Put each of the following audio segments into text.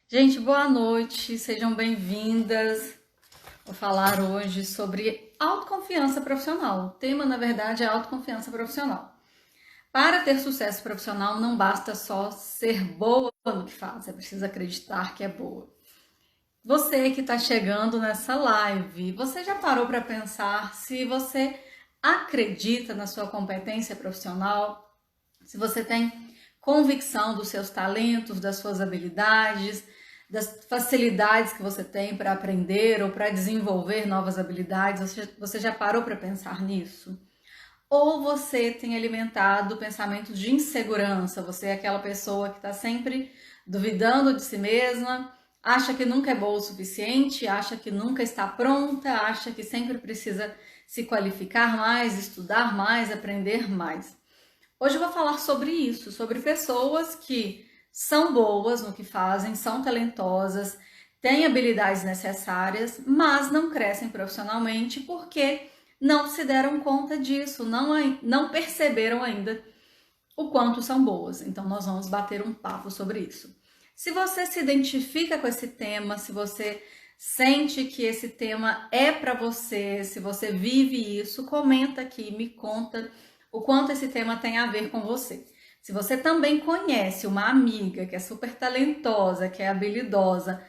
Gente, boa noite, sejam bem-vindas. Vou falar hoje sobre autoconfiança profissional. O tema, na verdade, é autoconfiança profissional. Para ter sucesso profissional, não basta só ser boa no que faz, é preciso acreditar que é boa. Você que está chegando nessa live, você já parou para pensar se você acredita na sua competência profissional? Se você tem convicção dos seus talentos, das suas habilidades, das facilidades que você tem para aprender ou para desenvolver novas habilidades, você já parou para pensar nisso? Ou você tem alimentado pensamentos de insegurança? Você é aquela pessoa que está sempre duvidando de si mesma, acha que nunca é boa o suficiente, acha que nunca está pronta, acha que sempre precisa se qualificar mais, estudar mais, aprender mais. Hoje eu vou falar sobre isso, sobre pessoas que são boas no que fazem, são talentosas, têm habilidades necessárias, mas não crescem profissionalmente porque não se deram conta disso, não perceberam ainda o quanto são boas. Então nós vamos bater um papo sobre isso. Se você se identifica com esse tema, se você sente que esse tema é para você, se você vive isso, comenta aqui, me conta o quanto esse tema tem a ver com você. Se você também conhece uma amiga que é super talentosa, que é habilidosa,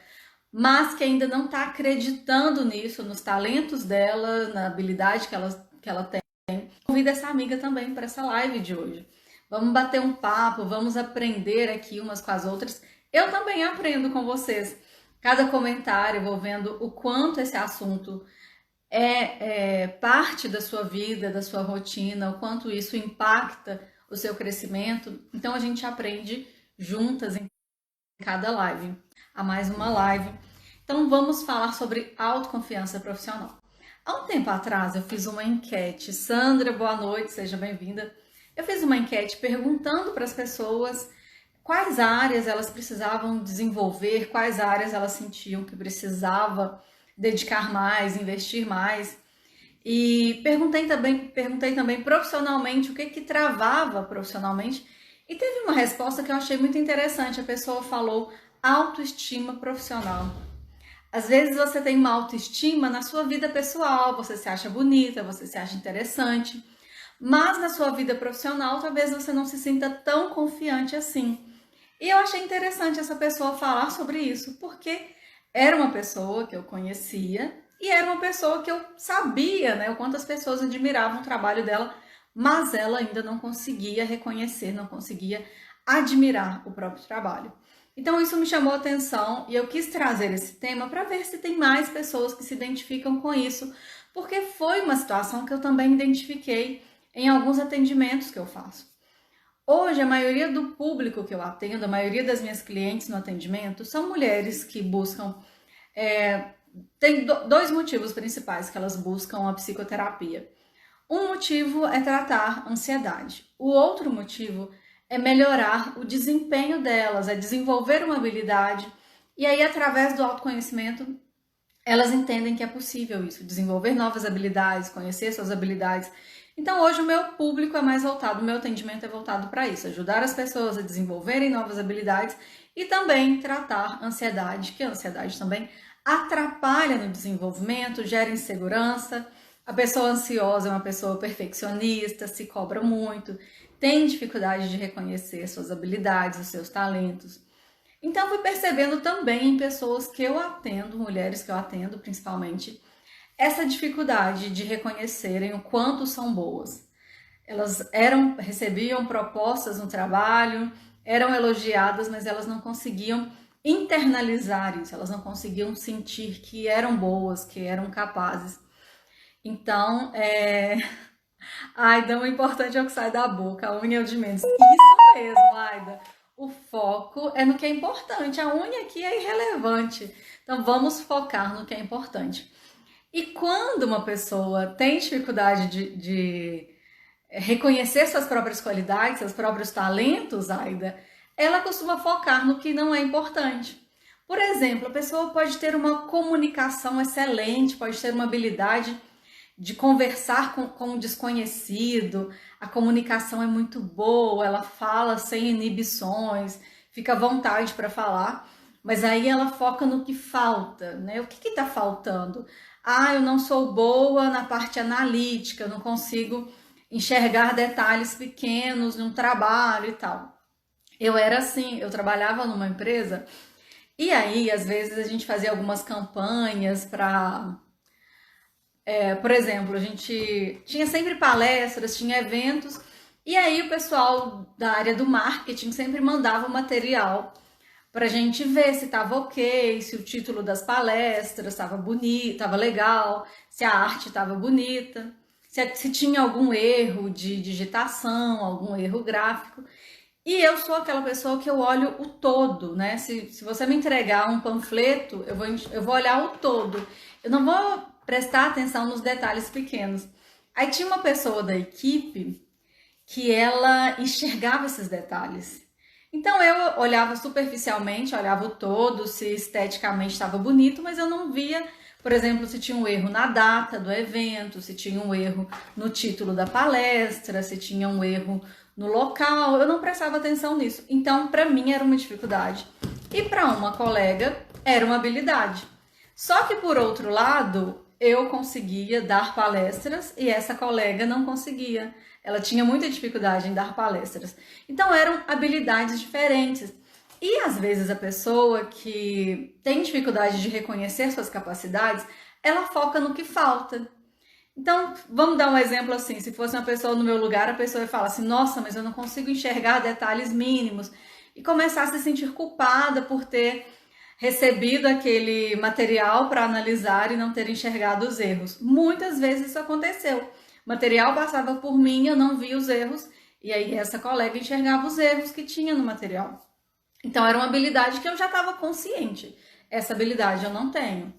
mas que ainda não está acreditando nisso, nos talentos dela, na habilidade que ela tem, convida essa amiga também para essa live de hoje. Vamos bater um papo, vamos aprender aqui umas com as outras. Eu também aprendo com vocês. Cada comentário, eu vou vendo o quanto esse assunto é parte da sua vida, da sua rotina, o quanto isso impacta o seu crescimento. Então a gente aprende juntas em cada live. Há mais uma live. Então vamos falar sobre autoconfiança profissional. Há um tempo atrás eu fiz uma enquete. Sandra, boa noite, seja bem-vinda. Eu fiz uma enquete perguntando para as pessoas quais áreas elas precisavam desenvolver, quais áreas elas sentiam que precisava dedicar mais, investir mais. E perguntei também profissionalmente o que travava profissionalmente. E teve uma resposta que eu achei muito interessante. A pessoa falou autoestima profissional. Às vezes você tem uma autoestima na sua vida pessoal, você se acha bonita, você se acha interessante, mas na sua vida profissional talvez você não se sinta tão confiante assim. E eu achei interessante essa pessoa falar sobre isso, porque era uma pessoa que eu conhecia e era uma pessoa que eu sabia, né, o quanto as pessoas admiravam o trabalho dela, mas ela ainda não conseguia reconhecer, não conseguia admirar o próprio trabalho. Então isso me chamou a atenção e eu quis trazer esse tema para ver se tem mais pessoas que se identificam com isso, porque foi uma situação que eu também identifiquei em alguns atendimentos que eu faço. Hoje, a maioria do público que eu atendo, a maioria das minhas clientes no atendimento, são mulheres que buscam. Tem dois motivos principais que elas buscam a psicoterapia. Um motivo é tratar ansiedade. O outro motivo é melhorar o desempenho delas, é desenvolver uma habilidade. E aí, através do autoconhecimento, elas entendem que é possível isso, desenvolver novas habilidades, conhecer suas habilidades. Então, hoje o meu público é mais voltado, o meu atendimento é voltado para isso, ajudar as pessoas a desenvolverem novas habilidades e também tratar ansiedade, que a ansiedade também atrapalha no desenvolvimento, gera insegurança. A pessoa ansiosa é uma pessoa perfeccionista, se cobra muito, tem dificuldade de reconhecer suas habilidades, os seus talentos. Então, fui percebendo também em pessoas que eu atendo, mulheres que eu atendo principalmente, essa dificuldade de reconhecerem o quanto são boas. Elas recebiam propostas no trabalho, eram elogiadas, mas elas não conseguiam internalizar isso, elas não conseguiam sentir que eram boas, que eram capazes. Então, Aida, o importante é o que sai da boca, a unha é o de menos. Isso mesmo, Aida. O foco é no que é importante, a unha aqui é irrelevante. Então, vamos focar no que é importante. E quando uma pessoa tem dificuldade de reconhecer suas próprias qualidades, seus próprios talentos, Aida, ela costuma focar no que não é importante. Por exemplo, a pessoa pode ter uma comunicação excelente, pode ter uma habilidade de conversar com um desconhecido, a comunicação é muito boa, ela fala sem inibições, fica à vontade para falar, mas aí ela foca no que falta, né? O que está faltando? Ah, eu não sou boa na parte analítica, eu não consigo enxergar detalhes pequenos num trabalho e tal. Eu era assim, eu trabalhava numa empresa e aí às vezes a gente fazia algumas campanhas para, por exemplo, a gente tinha sempre palestras, tinha eventos e aí o pessoal da área do marketing sempre mandava o material para a gente ver se estava ok, se o título das palestras estava bonito, estava legal, se a arte estava bonita, se tinha algum erro de digitação, algum erro gráfico. E eu sou aquela pessoa que eu olho o todo, né? Se você me entregar um panfleto, eu vou olhar o todo. Eu não vou prestar atenção nos detalhes pequenos. Aí tinha uma pessoa da equipe que ela enxergava esses detalhes. Então eu olhava superficialmente, olhava o todo, se esteticamente estava bonito, mas eu não via, por exemplo, se tinha um erro na data do evento, se tinha um erro no título da palestra, se tinha um erro no local, eu não prestava atenção nisso. Então, para mim era uma dificuldade. E para uma colega era uma habilidade. Só que por outro lado, eu conseguia dar palestras e essa colega não conseguia. Ela tinha muita dificuldade em dar palestras. Então eram habilidades diferentes. E às vezes a pessoa que tem dificuldade de reconhecer suas capacidades, ela foca no que falta. Então, vamos dar um exemplo assim, se fosse uma pessoa no meu lugar, a pessoa ia falar assim, nossa, mas eu não consigo enxergar detalhes mínimos. E começar a se sentir culpada por ter recebido aquele material para analisar e não ter enxergado os erros. Muitas vezes isso aconteceu. O material passava por mim, eu não via os erros, e aí essa colega enxergava os erros que tinha no material. Então era uma habilidade que eu já estava consciente. Essa habilidade eu não tenho.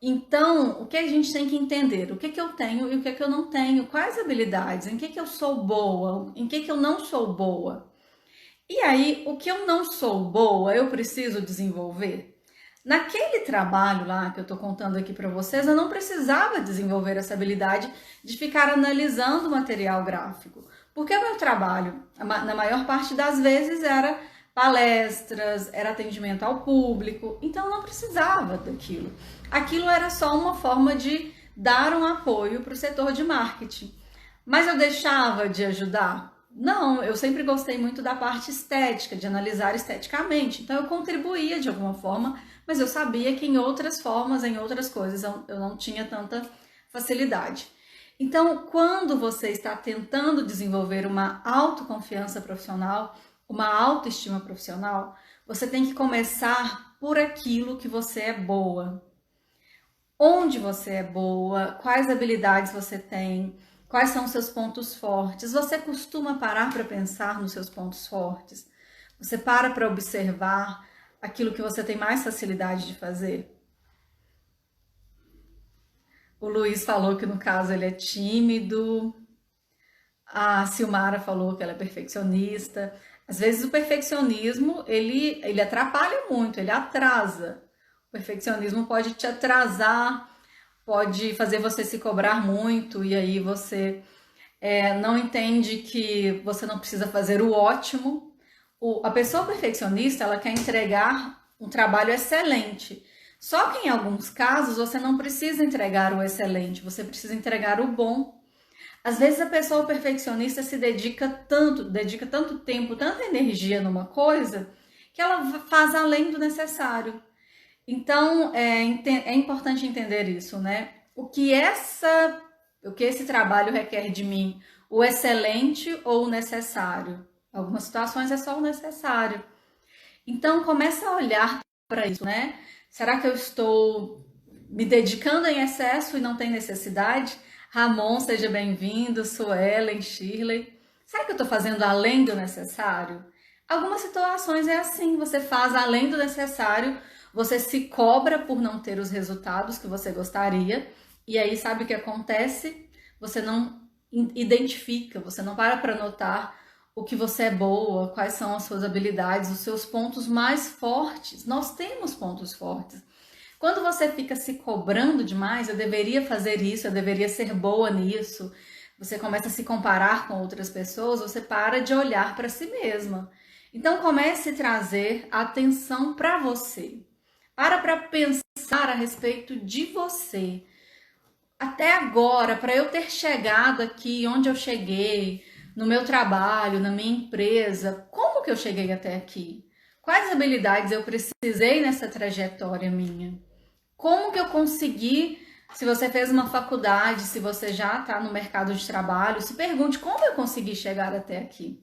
Então, o que a gente tem que entender? O que eu tenho e o que eu não tenho? Quais habilidades? Em que eu sou boa? Em que eu não sou boa? E aí, o que eu não sou boa, eu preciso desenvolver? Naquele trabalho lá que eu estou contando aqui para vocês, eu não precisava desenvolver essa habilidade de ficar analisando o material gráfico, porque o meu trabalho, na maior parte das vezes, era palestras, era atendimento ao público, então eu não precisava daquilo. Aquilo era só uma forma de dar um apoio para o setor de marketing. Mas eu deixava de ajudar? Não, eu sempre gostei muito da parte estética, de analisar esteticamente. Então eu contribuía de alguma forma, mas eu sabia que em outras formas, em outras coisas, eu não tinha tanta facilidade. Então, quando você está tentando desenvolver uma autoconfiança profissional, uma autoestima profissional, você tem que começar por aquilo que você é boa. Onde você é boa, quais habilidades você tem, quais são os seus pontos fortes. Você costuma parar para pensar nos seus pontos fortes? Você para observar aquilo que você tem mais facilidade de fazer? O Luiz falou que no caso ele é tímido. A Silmara falou que ela é perfeccionista. Às vezes o perfeccionismo, ele atrapalha muito, ele atrasa. O perfeccionismo pode te atrasar, pode fazer você se cobrar muito e aí você não entende que você não precisa fazer o ótimo. A pessoa perfeccionista, ela quer entregar um trabalho excelente. Só que em alguns casos você não precisa entregar o excelente, você precisa entregar o bom. Às vezes a pessoa perfeccionista se dedica tanto tempo, tanta energia numa coisa, que ela faz além do necessário. Então, é importante entender isso, né? O que esse trabalho requer de mim, o excelente ou o necessário? Algumas situações é só o necessário. Então, começa a olhar para isso, né? Será que eu estou me dedicando em excesso e não tem necessidade? Ramon, seja bem-vindo, Suelen, Shirley. Será que eu estou fazendo além do necessário? Algumas situações é assim, você faz além do necessário, você se cobra por não ter os resultados que você gostaria, e aí sabe o que acontece? Você não identifica, você não para notar o que você é boa, quais são as suas habilidades, os seus pontos mais fortes. Nós temos pontos fortes. Quando você fica se cobrando demais, eu deveria fazer isso, eu deveria ser boa nisso, você começa a se comparar com outras pessoas, você para de olhar para si mesma. Então comece a trazer atenção para você. Para pensar a respeito de você. Até agora, para eu ter chegado aqui onde eu cheguei, no meu trabalho, na minha empresa, como que eu cheguei até aqui? Quais habilidades eu precisei nessa trajetória minha? Como que eu consegui, se você fez uma faculdade, se você já está no mercado de trabalho, se pergunte como eu consegui chegar até aqui.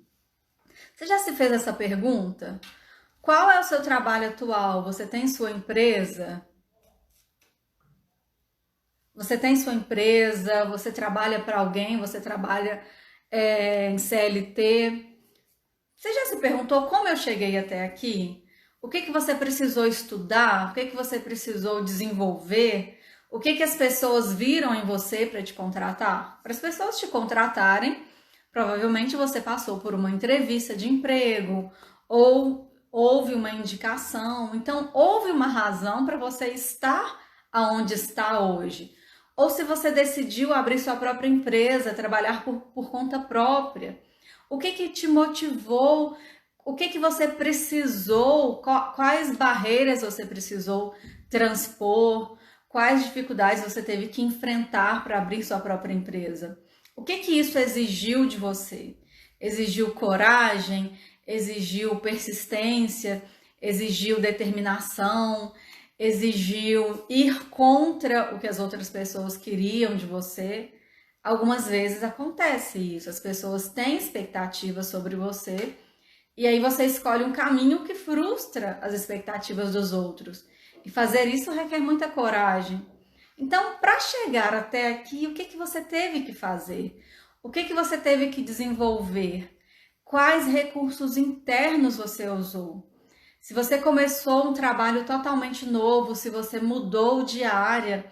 Você já se fez essa pergunta? Qual é o seu trabalho atual? Você tem sua empresa? Você tem sua empresa? Você trabalha para alguém? Você trabalha em CLT? Você já se perguntou como eu cheguei até aqui? O que você precisou estudar? O que você precisou desenvolver? O que as pessoas viram em você para te contratar? Para as pessoas te contratarem, provavelmente você passou por uma entrevista de emprego ou houve uma indicação. Então, houve uma razão para você estar aonde está hoje. Ou se você decidiu abrir sua própria empresa, trabalhar por conta própria. O que te motivou? O que você precisou? Quais barreiras você precisou transpor? Quais dificuldades você teve que enfrentar para abrir sua própria empresa? O que isso exigiu de você? Exigiu coragem? Exigiu persistência? Exigiu determinação? Exigiu ir contra o que as outras pessoas queriam de você? Algumas vezes acontece isso, as pessoas têm expectativas sobre você e aí você escolhe um caminho que frustra as expectativas dos outros. E fazer isso requer muita coragem. Então, para chegar até aqui, o que você teve que fazer? O que você teve que desenvolver? Quais recursos internos você usou? Se você começou um trabalho totalmente novo, se você mudou de área,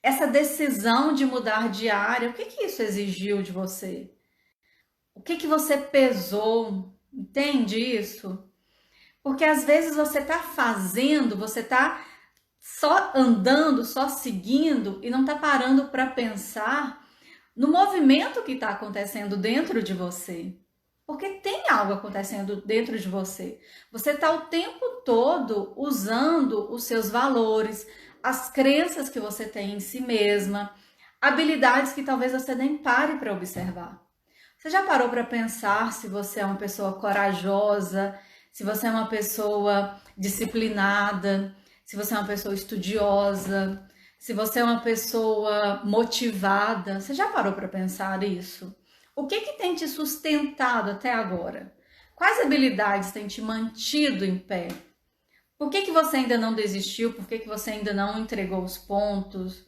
essa decisão de mudar de área, o que isso exigiu de você? O que você pesou? Entende isso? Porque às vezes você está fazendo, você está só andando, só seguindo e não está parando para pensar no movimento que está acontecendo dentro de você. Porque tem algo acontecendo dentro de você. Você está o tempo todo usando os seus valores, as crenças que você tem em si mesma, habilidades que talvez você nem pare para observar. Você já parou para pensar se você é uma pessoa corajosa, se você é uma pessoa disciplinada, se você é uma pessoa estudiosa, se você é uma pessoa motivada? Você já parou para pensar isso? O que tem te sustentado até agora? Quais habilidades têm te mantido em pé? Por que você ainda não desistiu? Por que você ainda não entregou os pontos?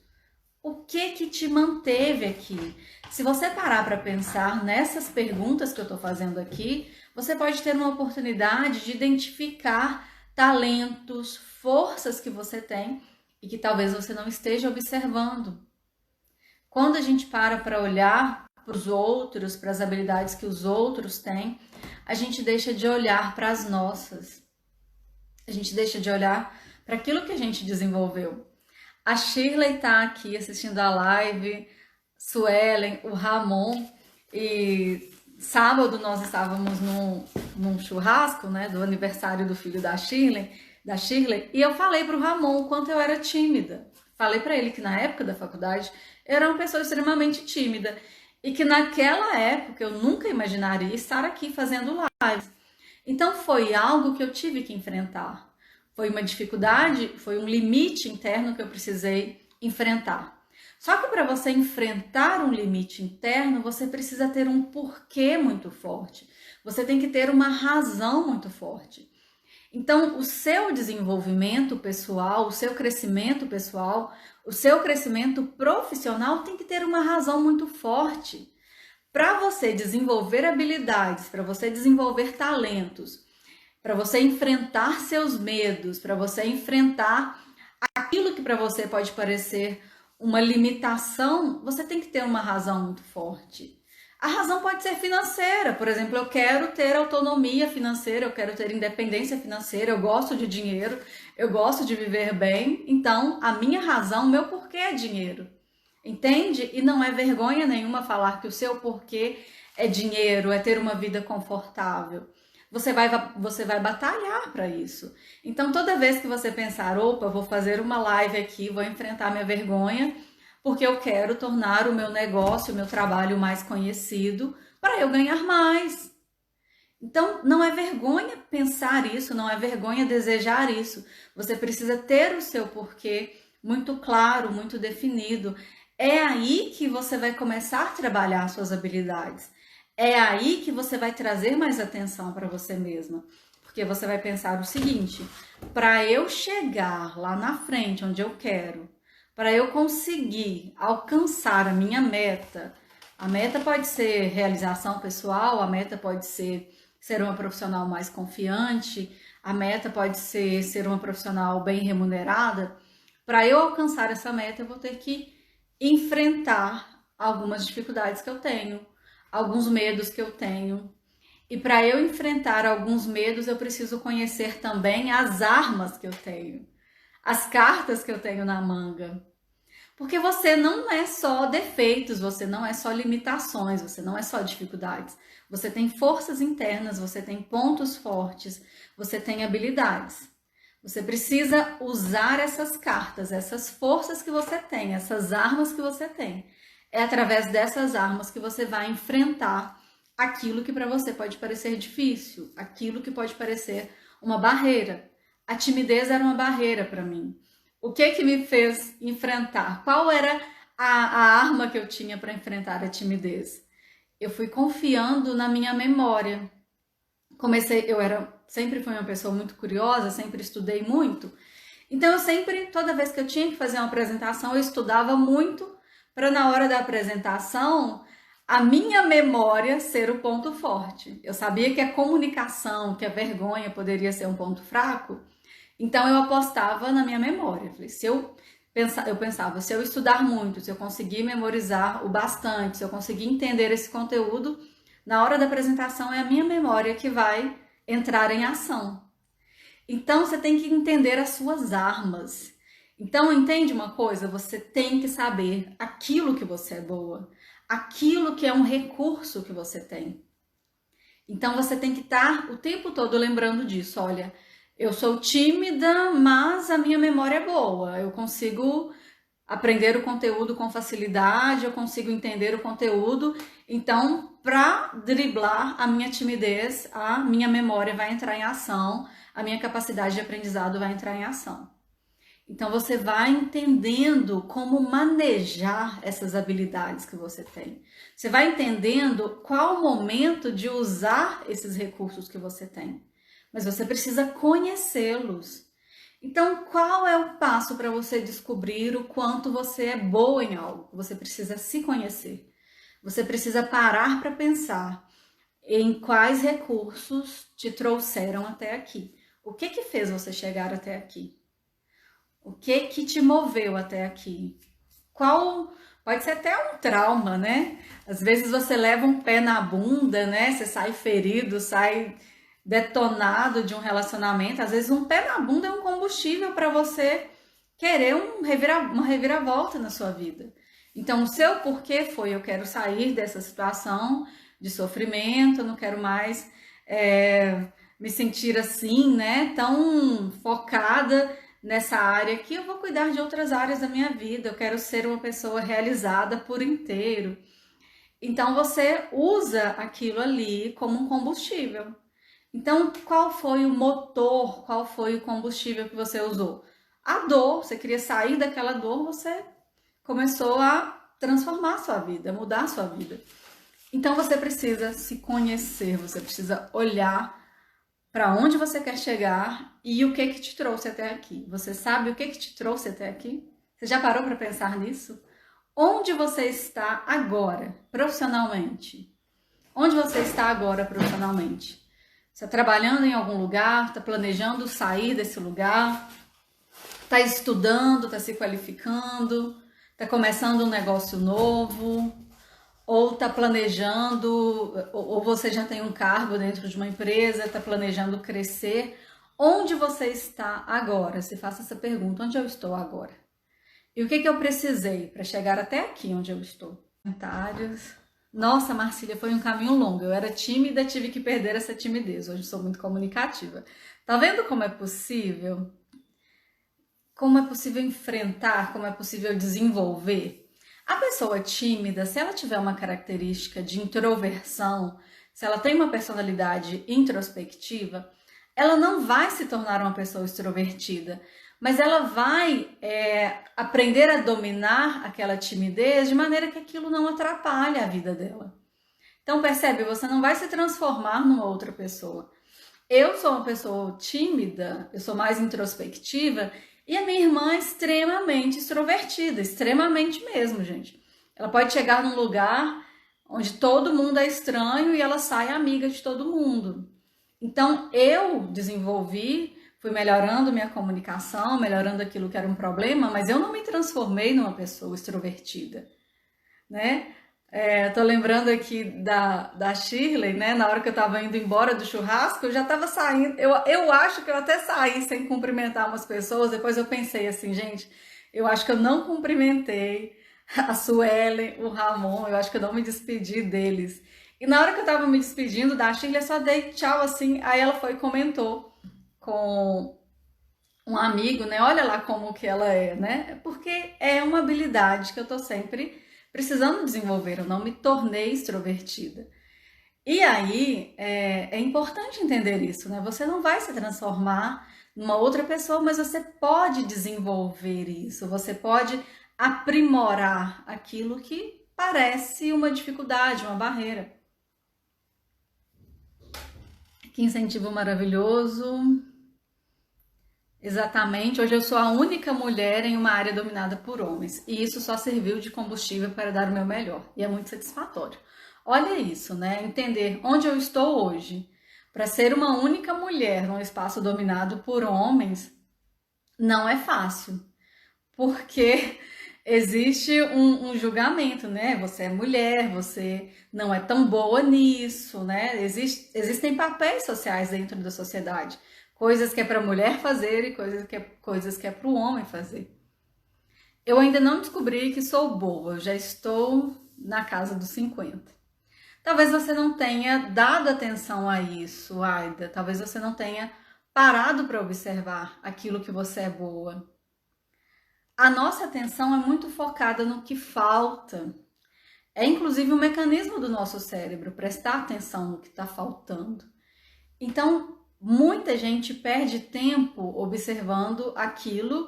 O que te manteve aqui? Se você parar para pensar nessas perguntas que eu estou fazendo aqui, você pode ter uma oportunidade de identificar talentos, forças que você tem e que talvez você não esteja observando. Quando a gente para olhar para os outros, para as habilidades que os outros têm, a gente deixa de olhar para as nossas. A gente deixa de olhar para aquilo que a gente desenvolveu. A Shirley está aqui assistindo a live, Suelen, o Ramon, e sábado nós estávamos num churrasco, né, do aniversário do filho da Shirley, e eu falei para o Ramon o quanto eu era tímida. Falei para ele que na época da faculdade eu era uma pessoa extremamente tímida e que naquela época eu nunca imaginaria estar aqui fazendo lives. Então foi algo que eu tive que enfrentar. Foi uma dificuldade, foi um limite interno que eu precisei enfrentar. Só que para você enfrentar um limite interno, você precisa ter um porquê muito forte. Você tem que ter uma razão muito forte. Então, o seu desenvolvimento pessoal, o seu crescimento pessoal, o seu crescimento profissional tem que ter uma razão muito forte. Para você desenvolver habilidades, para você desenvolver talentos, para você enfrentar seus medos, para você enfrentar aquilo que para você pode parecer uma limitação, você tem que ter uma razão muito forte. A razão pode ser financeira, por exemplo, eu quero ter autonomia financeira, eu quero ter independência financeira, eu gosto de dinheiro, eu gosto de viver bem, então a minha razão, o meu porquê é dinheiro. Entende? E não é vergonha nenhuma falar que o seu porquê é dinheiro, é ter uma vida confortável. você vai batalhar para isso. Então, toda vez que você pensar, opa, vou fazer uma live aqui, vou enfrentar minha vergonha, porque eu quero tornar o meu negócio, o meu trabalho mais conhecido, para eu ganhar mais. Então, não é vergonha pensar isso, não é vergonha desejar isso. Você precisa ter o seu porquê muito claro, muito definido. É aí que você vai começar a trabalhar suas habilidades. É aí que você vai trazer mais atenção para você mesma. Porque você vai pensar o seguinte: para eu chegar lá na frente, onde eu quero, para eu conseguir alcançar a minha meta, a meta pode ser realização pessoal, a meta pode ser uma profissional mais confiante, a meta pode ser uma profissional bem remunerada. Para eu alcançar essa meta, eu vou ter que enfrentar algumas dificuldades que eu tenho, alguns medos que eu tenho. E para eu enfrentar alguns medos, eu preciso conhecer também as armas que eu tenho, as cartas que eu tenho na manga. Porque você não é só defeitos, você não é só limitações, você não é só dificuldades. Você tem forças internas, você tem pontos fortes, você tem habilidades. Você precisa usar essas cartas, essas forças que você tem, essas armas que você tem. É através dessas armas que você vai enfrentar aquilo que para você pode parecer difícil, aquilo que pode parecer uma barreira. A timidez era uma barreira para mim. O que me fez enfrentar? Qual era a arma que eu tinha para enfrentar a timidez? Eu fui confiando na minha memória. Sempre fui uma pessoa muito curiosa, sempre estudei muito. Então toda vez que eu tinha que fazer uma apresentação, eu estudava muito para na hora da apresentação a minha memória ser o ponto forte. Eu sabia que a comunicação, que a vergonha poderia ser um ponto fraco. Então eu apostava na minha memória. Falei, eu pensava, se eu estudar muito, se eu conseguir memorizar o bastante, se eu conseguir entender esse conteúdo, na hora da apresentação é a minha memória que vai entrar em ação. Então você tem que entender as suas armas. Então entende uma coisa? Você tem que saber aquilo que você é boa, aquilo que é um recurso que você tem. Então você tem que estar o tempo todo lembrando disso. Olha, eu sou tímida, mas a minha memória é boa. Eu consigo aprender o conteúdo com facilidade, eu consigo entender o conteúdo. Então, para driblar a minha timidez, a minha memória vai entrar em ação, a minha capacidade de aprendizado vai entrar em ação. Então, você vai entendendo como manejar essas habilidades que você tem. Você vai entendendo qual o momento de usar esses recursos que você tem. Mas você precisa conhecê-los. Então, qual é o passo para você descobrir o quanto você é boa em algo? Você precisa se conhecer. Você precisa parar para pensar em quais recursos te trouxeram até aqui. O que fez você chegar até aqui? O que te moveu até aqui? Pode ser até um trauma, né? Às vezes você leva um pé na bunda, né? Você sai ferido, sai detonado de um relacionamento. Às vezes um pé na bunda é um combustível para você querer uma reviravolta na sua vida. Então, o seu porquê foi: eu quero sair dessa situação de sofrimento, eu não quero mais me sentir assim, né? Tão focada nessa área aqui, eu vou cuidar de outras áreas da minha vida, eu quero ser uma pessoa realizada por inteiro. Então, você usa aquilo ali como um combustível. Então, qual foi o motor, qual foi o combustível que você usou? A dor, você queria sair daquela dor, você começou a transformar a sua vida, mudar a sua vida. Então, você precisa se conhecer, você precisa olhar para onde você quer chegar e o que te trouxe até aqui. Você sabe o que te trouxe até aqui? Você já parou para pensar nisso? Onde você está agora, profissionalmente? Onde você está agora, profissionalmente? Você está trabalhando em algum lugar, está planejando sair desse lugar, está estudando, está se qualificando, está começando um negócio novo, ou está planejando, ou você já tem um cargo dentro de uma empresa, está planejando crescer. Onde você está agora? Se faça essa pergunta: onde eu estou agora? E o que eu precisei para chegar até aqui onde eu estou? Comentários. Nossa, Marcília, foi um caminho longo. Eu era tímida, tive que perder essa timidez. Hoje sou muito comunicativa. Tá vendo como é possível? Como é possível enfrentar, como é possível desenvolver? A pessoa tímida, se ela tiver uma característica de introversão, se ela tem uma personalidade introspectiva, ela não vai se tornar uma pessoa extrovertida, mas ela vai aprender a dominar aquela timidez de maneira que aquilo não atrapalhe a vida dela. Então, percebe, você não vai se transformar numa outra pessoa. Eu sou uma pessoa tímida, eu sou mais introspectiva, e a minha irmã é extremamente extrovertida, extremamente mesmo, gente. Ela pode chegar num lugar onde todo mundo é estranho e ela sai amiga de todo mundo. Então, eu desenvolvi, fui melhorando minha comunicação, melhorando aquilo que era um problema, mas eu não me transformei numa pessoa extrovertida, né? Tô lembrando aqui da Shirley, né? Na hora que eu tava indo embora do churrasco, eu já tava saindo. Eu acho que eu até saí sem cumprimentar umas pessoas. Depois eu pensei assim, gente, eu acho que eu não cumprimentei a Suelen, o Ramon, eu acho que eu não me despedi deles. E na hora que eu tava me despedindo da Shirley, eu só dei tchau assim. Aí ela foi e comentou com um amigo, né? Olha lá como que ela é, né? Porque é uma habilidade que eu tô sempre precisando desenvolver. Eu não me tornei extrovertida. E aí é importante entender isso, né? Você não vai se transformar numa outra pessoa, mas você pode desenvolver isso. Você pode aprimorar aquilo que parece uma dificuldade, uma barreira. Que incentivo maravilhoso. Exatamente, hoje eu sou a única mulher em uma área dominada por homens e isso só serviu de combustível para dar o meu melhor e é muito satisfatório. Olha isso, né? Entender onde eu estou hoje. Para ser uma única mulher num espaço dominado por homens não é fácil, porque existe um julgamento, né? Você é mulher, você não é tão boa nisso, né? Existem papéis sociais dentro da sociedade. Coisas que é para a mulher fazer e coisas que é para o homem fazer. Eu ainda não descobri que sou boa, eu já estou na casa dos 50. Talvez você não tenha dado atenção a isso, Aida. Talvez você não tenha parado para observar aquilo que você é boa. A nossa atenção é muito focada no que falta. É inclusive um mecanismo do nosso cérebro prestar atenção no que está faltando. Então, muita gente perde tempo observando aquela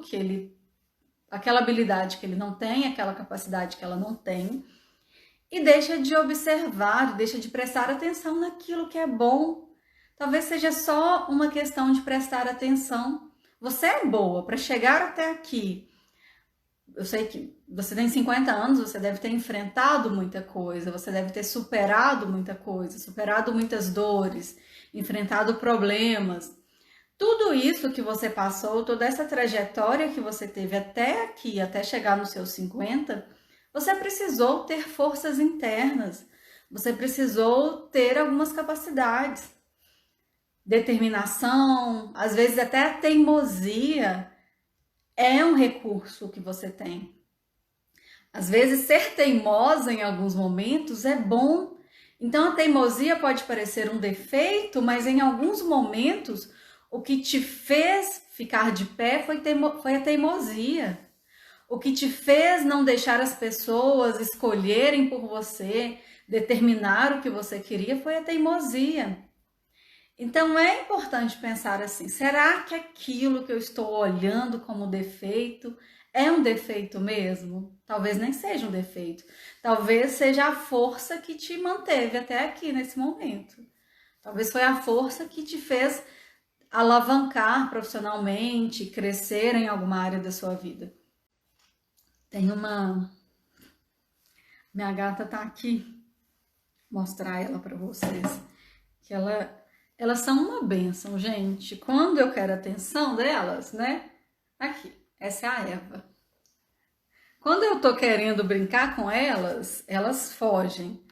habilidade que ele não tem, aquela capacidade que ela não tem, e deixa de observar, deixa de prestar atenção naquilo que é bom. Talvez seja só uma questão de prestar atenção. Você é boa para chegar até aqui. Eu sei que você tem 50 anos, você deve ter enfrentado muita coisa, você deve ter superado muita coisa, superado muitas dores, enfrentado problemas. Tudo isso que você passou, toda essa trajetória que você teve até aqui, até chegar nos seus 50, você precisou ter forças internas, você precisou ter algumas capacidades, determinação, às vezes até a teimosia é um recurso que você tem. Às vezes ser teimosa em alguns momentos é bom. Então a teimosia pode parecer um defeito, mas em alguns momentos o que te fez ficar de pé foi a teimosia. O que te fez não deixar as pessoas escolherem por você, determinar o que você queria, foi a teimosia. Então é importante pensar assim, será que aquilo que eu estou olhando como defeito é um defeito mesmo? Talvez nem seja um defeito. Talvez seja a força que te manteve até aqui nesse momento. Talvez foi a força que te fez alavancar profissionalmente, crescer em alguma área da sua vida. Minha gata tá aqui, vou mostrar ela para vocês, que elas são uma bênção, gente. Quando eu quero a atenção delas, né? Aqui, essa é a Eva. Quando eu tô querendo brincar com elas, elas fogem.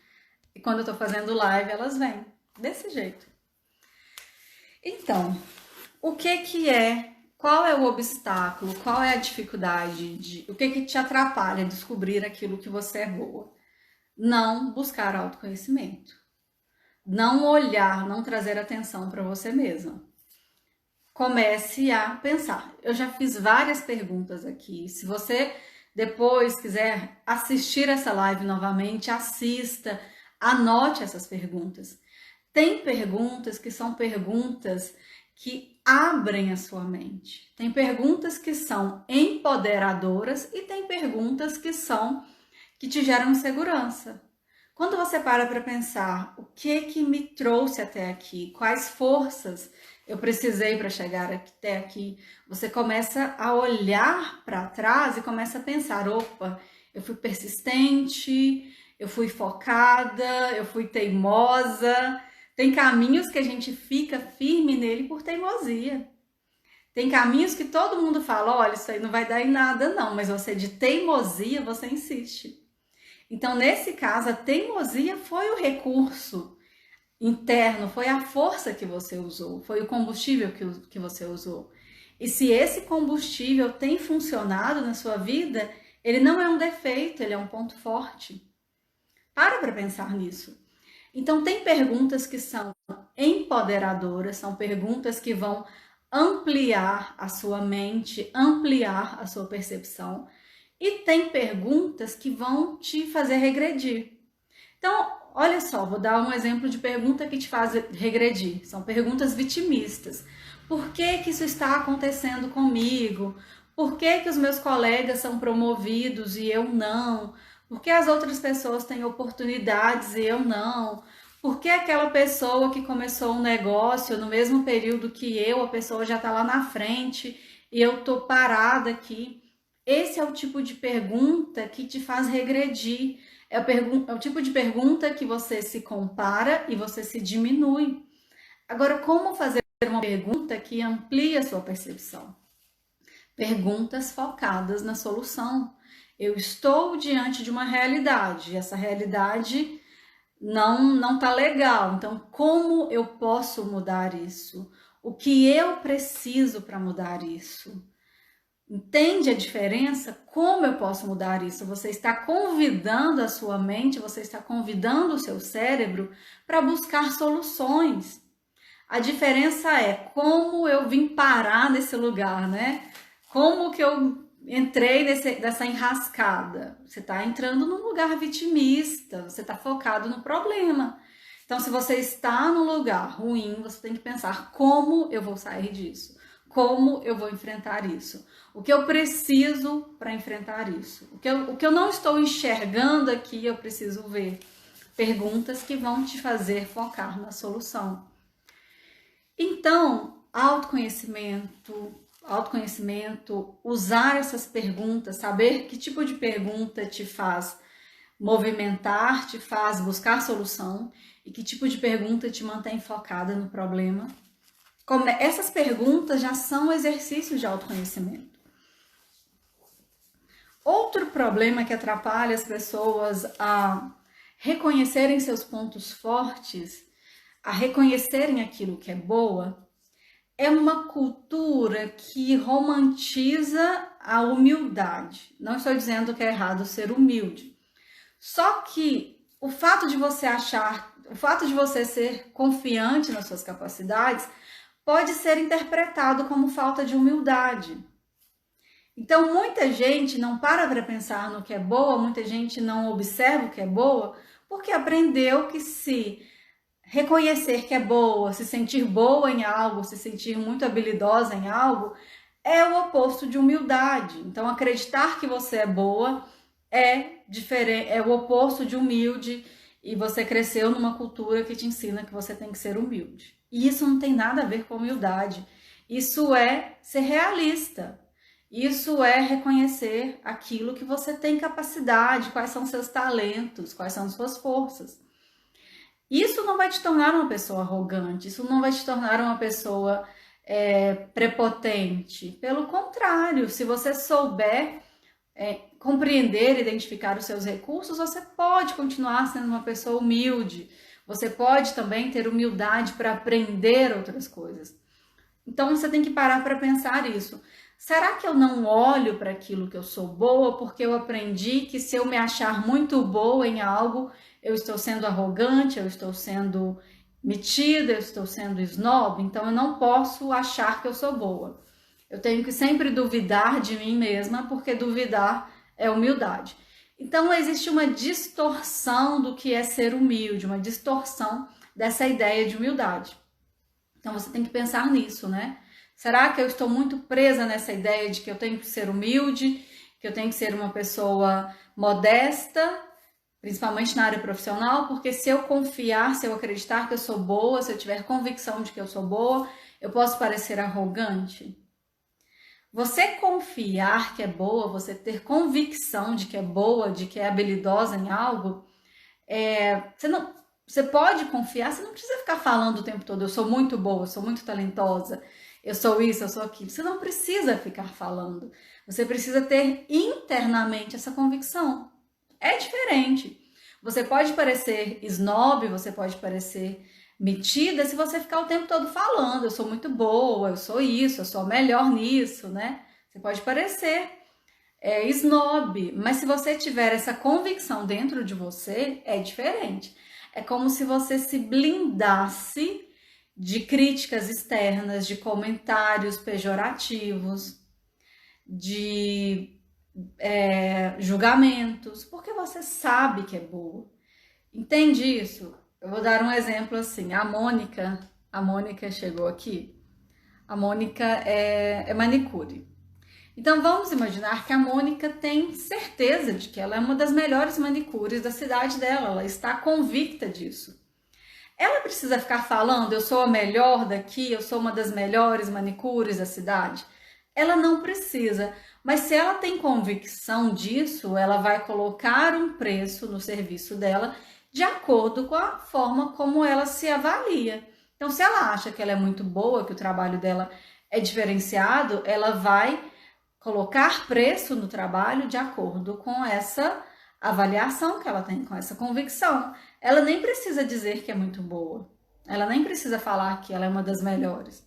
E quando eu tô fazendo live, elas vêm. Desse jeito. Então, o que é? Qual é o obstáculo? Qual é a dificuldade? O que te atrapalha a descobrir aquilo que você é boa? não buscar autoconhecimento. Não olhar, não trazer atenção para você mesma. Comece a pensar. Eu já fiz várias perguntas aqui. Se você depois quiser assistir essa live novamente, assista, anote essas perguntas. Tem perguntas que são perguntas que abrem a sua mente. Tem perguntas que são empoderadoras e tem perguntas que te geram insegurança. Quando você para pensar o que me trouxe até aqui, quais forças eu precisei para chegar até aqui, você começa a olhar para trás e começa a pensar, opa, eu fui persistente, eu fui focada, eu fui teimosa. Tem caminhos que a gente fica firme nele por teimosia. Tem caminhos que todo mundo fala, olha, isso aí não vai dar em nada não, mas você de teimosia, você insiste. Então, nesse caso, a teimosia foi o recurso interno, foi a força que você usou, foi o combustível que você usou. E se esse combustível tem funcionado na sua vida, ele não é um defeito, ele é um ponto forte. Para pensar nisso. Então, tem perguntas que são empoderadoras, são perguntas que vão ampliar a sua mente, ampliar a sua percepção. E tem perguntas que vão te fazer regredir. Então, olha só, vou dar um exemplo de pergunta que te faz regredir. São perguntas vitimistas. Por que isso está acontecendo comigo? Por que os meus colegas são promovidos e eu não? Por que as outras pessoas têm oportunidades e eu não? Por que aquela pessoa que começou um negócio no mesmo período que eu, a pessoa já está lá na frente e eu estou parada aqui? Esse é o tipo de pergunta que te faz regredir. É o tipo de pergunta que você se compara e você se diminui. Agora, como fazer uma pergunta que amplie a sua percepção? Perguntas focadas na solução. Eu estou diante de uma realidade. Essa realidade não está legal. Então, como eu posso mudar isso? O que eu preciso para mudar isso? Entende a diferença? Como eu posso mudar isso? Você está convidando a sua mente, você está convidando o seu cérebro para buscar soluções. A diferença é como eu vim parar nesse lugar, né? Como que eu entrei nessa enrascada? Você está entrando num lugar vitimista, você está focado no problema. Então, se você está num lugar ruim, você tem que pensar como eu vou sair disso. Como eu vou enfrentar isso? O que eu preciso para enfrentar isso? O que eu não estou enxergando aqui, eu preciso ver. Perguntas que vão te fazer focar na solução. Então, autoconhecimento, usar essas perguntas, saber que tipo de pergunta te faz movimentar, te faz buscar solução e que tipo de pergunta te mantém focada no problema. Essas perguntas já são exercícios de autoconhecimento. Outro problema que atrapalha as pessoas a reconhecerem seus pontos fortes, a reconhecerem aquilo que é boa, é uma cultura que romantiza a humildade. Não estou dizendo que é errado ser humilde. Só que o fato de você ser confiante nas suas capacidades pode ser interpretado como falta de humildade. Então, muita gente não para pensar no que é boa, muita gente não observa o que é boa, porque aprendeu que se reconhecer que é boa, se sentir boa em algo, se sentir muito habilidosa em algo, é o oposto de humildade. Então, acreditar que você é boa é diferente, é o oposto de humilde, e você cresceu numa cultura que te ensina que você tem que ser humilde. E isso não tem nada a ver com humildade. Isso é ser realista. Isso é reconhecer aquilo que você tem capacidade, quais são seus talentos, quais são suas forças. Isso não vai te tornar uma pessoa arrogante, isso não vai te tornar uma pessoa prepotente. Pelo contrário, se você souber compreender, identificar os seus recursos, você pode continuar sendo uma pessoa humilde. Você pode também ter humildade para aprender outras coisas. Então, você tem que parar para pensar isso. Será que eu não olho para aquilo que eu sou boa porque eu aprendi que se eu me achar muito boa em algo, eu estou sendo arrogante, eu estou sendo metida, eu estou sendo snob, então eu não posso achar que eu sou boa. Eu tenho que sempre duvidar de mim mesma, porque duvidar é humildade. Então existe uma distorção do que é ser humilde, uma distorção dessa ideia de humildade. Então você tem que pensar nisso, né? Será que eu estou muito presa nessa ideia de que eu tenho que ser humilde, que eu tenho que ser uma pessoa modesta, principalmente na área profissional? Porque se eu confiar, se eu acreditar que eu sou boa, se eu tiver convicção de que eu sou boa, eu posso parecer arrogante? Você confiar que é boa, você ter convicção de que é boa, de que é habilidosa em algo, você pode confiar, você não precisa ficar falando o tempo todo, eu sou muito boa, eu sou muito talentosa, eu sou isso, eu sou aquilo. Você não precisa ficar falando. Você precisa ter internamente essa convicção. É diferente. Você pode parecer snob, você pode parecer metida se você ficar o tempo todo falando, eu sou muito boa, eu sou isso, eu sou melhor nisso, né? Você pode parecer snob, mas se você tiver essa convicção dentro de você, é diferente. É como se você se blindasse de críticas externas, de comentários pejorativos, de julgamentos, porque você sabe que é boa. Entende isso? Eu vou dar um exemplo assim. A Mônica chegou aqui. A Mônica é manicure. Então vamos imaginar que a Mônica tem certeza de que ela é uma das melhores manicures da cidade dela. Ela está convicta disso. Ela precisa ficar falando, eu sou a melhor daqui, eu sou uma das melhores manicures da cidade? Ela não precisa, mas se ela tem convicção disso, ela vai colocar um preço no serviço dela de acordo com a forma como ela se avalia. Então, se ela acha que ela é muito boa, que o trabalho dela é diferenciado, ela vai colocar preço no trabalho de acordo com essa avaliação que ela tem, com essa convicção. Ela nem precisa dizer que é muito boa, ela nem precisa falar que ela é uma das melhores,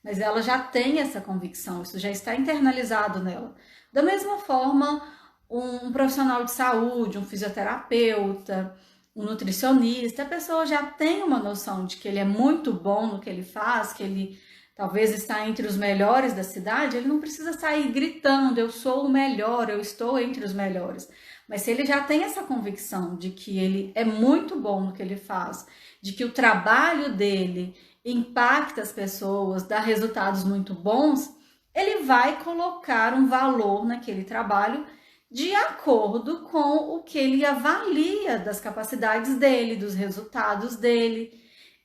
mas ela já tem essa convicção, isso já está internalizado nela. Da mesma forma, um profissional de saúde, um fisioterapeuta, um nutricionista, a pessoa já tem uma noção de que ele é muito bom no que ele faz, que ele talvez está entre os melhores da cidade, ele não precisa sair gritando, eu sou o melhor, eu estou entre os melhores. Mas se ele já tem essa convicção de que ele é muito bom no que ele faz, de que o trabalho dele impacta as pessoas, dá resultados muito bons, ele vai colocar um valor naquele trabalho de acordo com o que ele avalia das capacidades dele, dos resultados dele.